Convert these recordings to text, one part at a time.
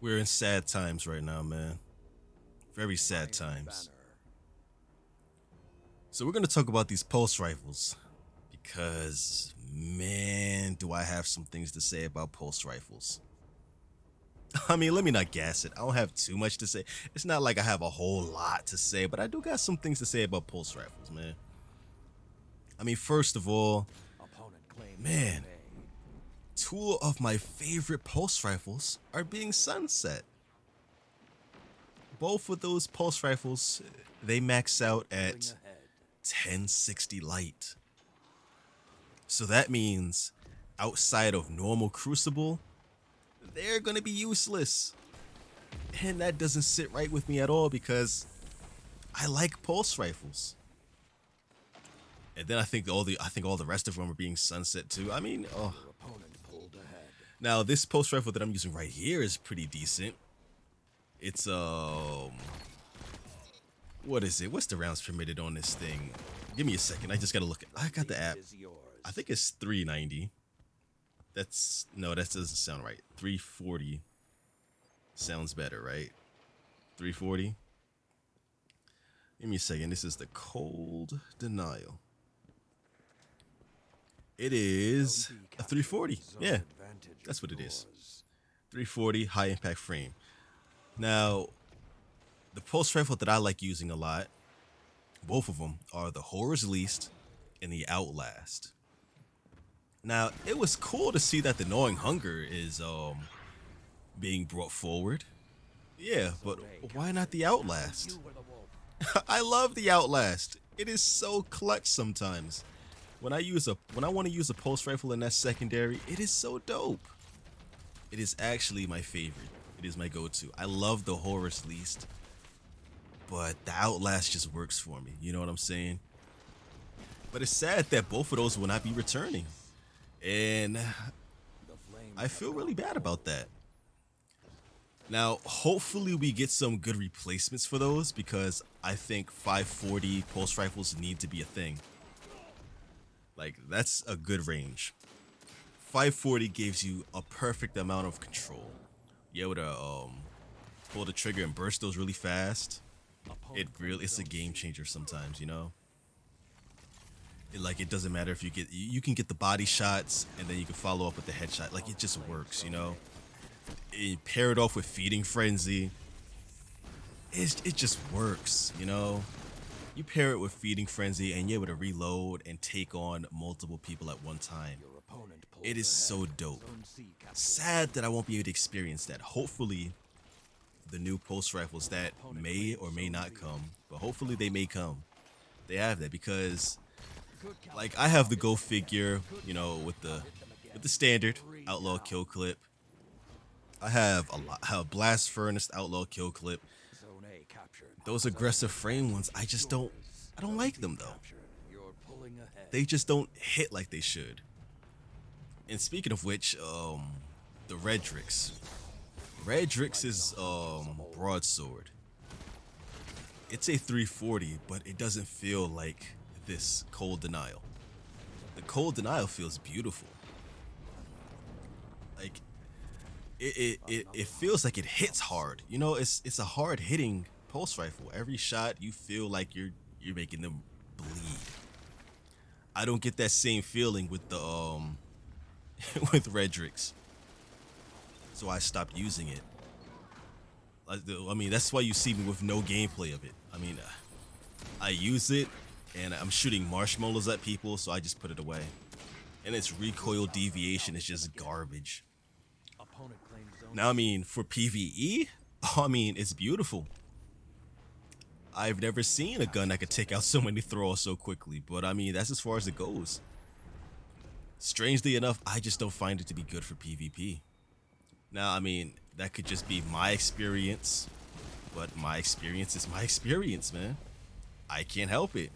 We're in sad times right now, man. Very sad times. So we're going to talk about these pulse rifles because, man, do I have some things to say about pulse rifles. I mean, let me not gas it. I don't have too much to say. It's not like I have a whole lot to say, but I do got some things to say about pulse rifles, man. I mean, first of all, man, two of my favorite pulse rifles are being sunset. Both of those pulse rifles, they max out at 1060 light. So that means outside of normal crucible, they're gonna be useless. And that doesn't sit right with me at all because I like pulse rifles. And then I think all the rest of them are being sunset too. I mean, oh. Now this pulse rifle that I'm using right here is pretty decent. It's what is it? What's the rounds permitted on this thing? Give me a second. I just gotta look at. I got the app. I think it's 390. That's no, that doesn't sound right. 340 sounds better, right? 340. Give me a second. This is the cold denial. It is a 340. Yeah, that's what it is. 340 high impact frame. Now, the pulse rifle that I like using a lot, both of them are the Horror's Least and the Outlast. Now, it was cool to see that the Gnawing Hunger is being brought forward. Yeah, but why not the Outlast? I love the Outlast. It is so clutch sometimes. When I want to use a pulse rifle in that secondary, it is so dope. It is actually my favorite. It is my go-to. I love the Horror's Least, but the Outlast just works for me. You know what I'm saying? But it's sad that both of those will not be returning. And I feel really bad about that. Now, hopefully we get some good replacements for those because I think 540 pulse rifles need to be a thing. Like, that's a good range. 540 gives you a perfect amount of control. You're able to pull the trigger and burst those really fast. It's a game changer sometimes, you know? It doesn't matter if you can get the body shots and then you can follow up with the headshot. Like, it just works, you know? Pair it off with Feeding Frenzy. It just works, you know? You pair it with Feeding Frenzy and you're able to reload and take on multiple people at one time. It is so dope. Sad that I won't be able to experience that. Hopefully, the new pulse rifles that may or may not come, but hopefully they may come. They have that because, like, I have the Go figure, you know, with the standard Outlaw Kill Clip. I have a Blast Furnace Outlaw Kill Clip. Those aggressive frame ones, I don't like them though. They just don't hit like they should. And speaking of which, the Redrix. Redrix is broadsword. It's a 340, but it doesn't feel like this Cold Denial. The Cold Denial feels beautiful. Like it feels like it hits hard. You know, it's a hard hitting pulse rifle. Every shot you feel like you're making them bleed. I don't get that same feeling with the with Redrix. So I stopped using it. I mean, that's why you see me with no gameplay of it. I mean, I use it and I'm shooting marshmallows at people, so I just put it away. And its recoil deviation is just garbage. Now, I mean, for PvE, I mean, it's beautiful. I've never seen a gun that could take out so many thralls so quickly, but I mean, that's as far as it goes. Strangely enough, I just don't find it to be good for PvP. Now, I mean, that could just be my experience, but my experience is my experience, man. I can't help it.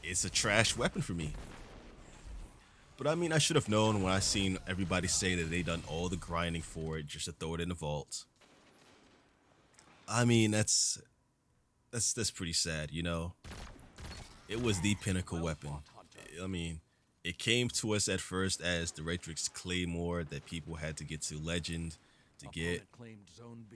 It's a trash weapon for me. But I mean, I should have known when I seen everybody say that they done all the grinding for it just to throw it in the vault. I mean, that's pretty sad, you know. It was the pinnacle weapon. I mean, it came to us at first as the Redrix Claymore that people had to get to Legend to get.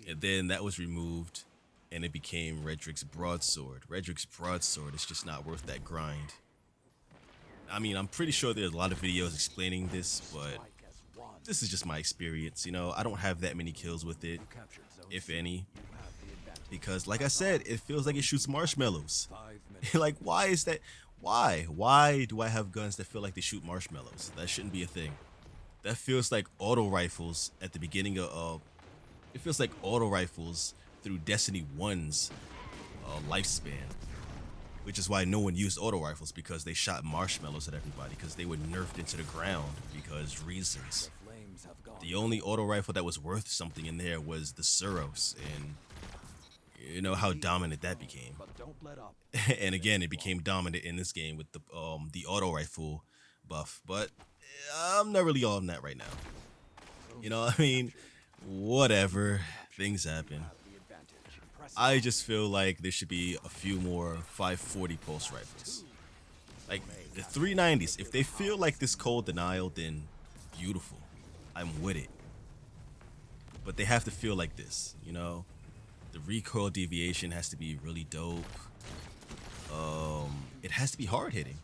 And then that was removed and it became Redrick's Broadsword. Redrick's Broadsword is just not worth that grind. I mean, I'm pretty sure there's a lot of videos explaining this, but this is just my experience. You know, I don't have that many kills with it, if any. Because, like I said, it feels like it shoots marshmallows. Like, why is that? Why? Why do I have guns that feel like they shoot marshmallows? That shouldn't be a thing. That feels like auto rifles at the beginning of, it feels like auto rifles through Destiny 1's lifespan. Which is why no one used auto rifles, because they shot marshmallows at everybody, because they were nerfed into the ground because reasons. The only auto rifle that was worth something in there was the Suros, and you know how dominant that became. And again, it became dominant in this game with the auto rifle buff, but I'm not really on that right now. You know, I mean, whatever, things happen. I just feel like there should be a few more 540 pulse rifles. Like the 390s, if they feel like this cold denial, then beautiful. I'm with it. But they have to feel like this, you know? The recoil deviation has to be really dope. It has to be hard hitting.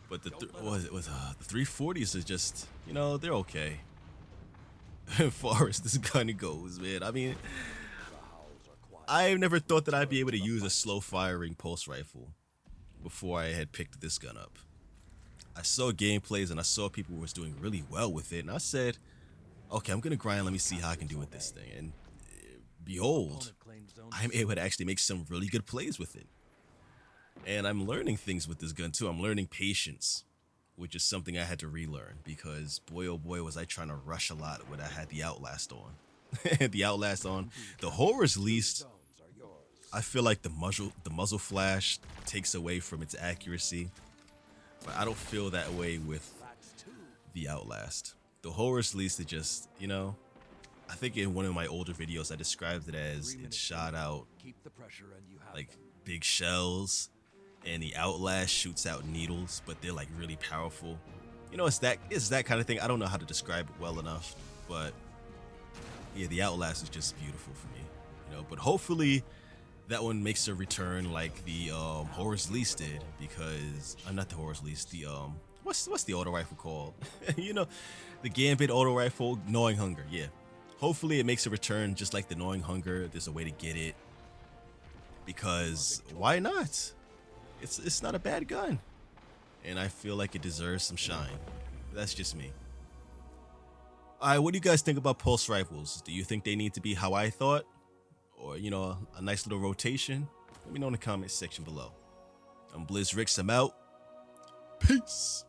But the 340s is just, you know, they're okay. As far as this gun goes, man. I mean, I never thought that I'd be able to use a slow firing pulse rifle before I had picked this gun up. I saw gameplays and I saw people who was doing really well with it, and I said, okay, I'm gonna grind, let me see how I can do with this thing. And behold, I'm able to actually make some really good plays with it. And I'm learning things with this gun too. I'm learning patience, which is something I had to relearn, because boy oh boy was I trying to rush a lot when I had the Outlast on. The Outlast on. The Horror's Least, I feel like the muzzle flash takes away from its accuracy, but I don't feel that way with the Outlast. The Horror's Least is just, you know, I think in one of my older videos I described it as it shot out like big shells, and the Outlast shoots out needles, but they're like really powerful. You know, it's that kind of thing. I don't know how to describe it well enough, but yeah, the Outlast is just beautiful for me, you know. But hopefully that one makes a return like the Horror's Least did, because I'm not the Horror's Least, the what's the auto rifle called? You know, the Gambit auto rifle, Gnawing Hunger. Yeah, hopefully it makes a return just like the Gnawing Hunger. There's a way to get it, because why not? It's not a bad gun, and I feel like it deserves some shine. That's just me. Alright, what do you guys think about pulse rifles? Do you think they need to be how I thought? Or, you know, a nice little rotation? Let me know in the comment section below. I'm BlizzRicks, I'm out. Peace!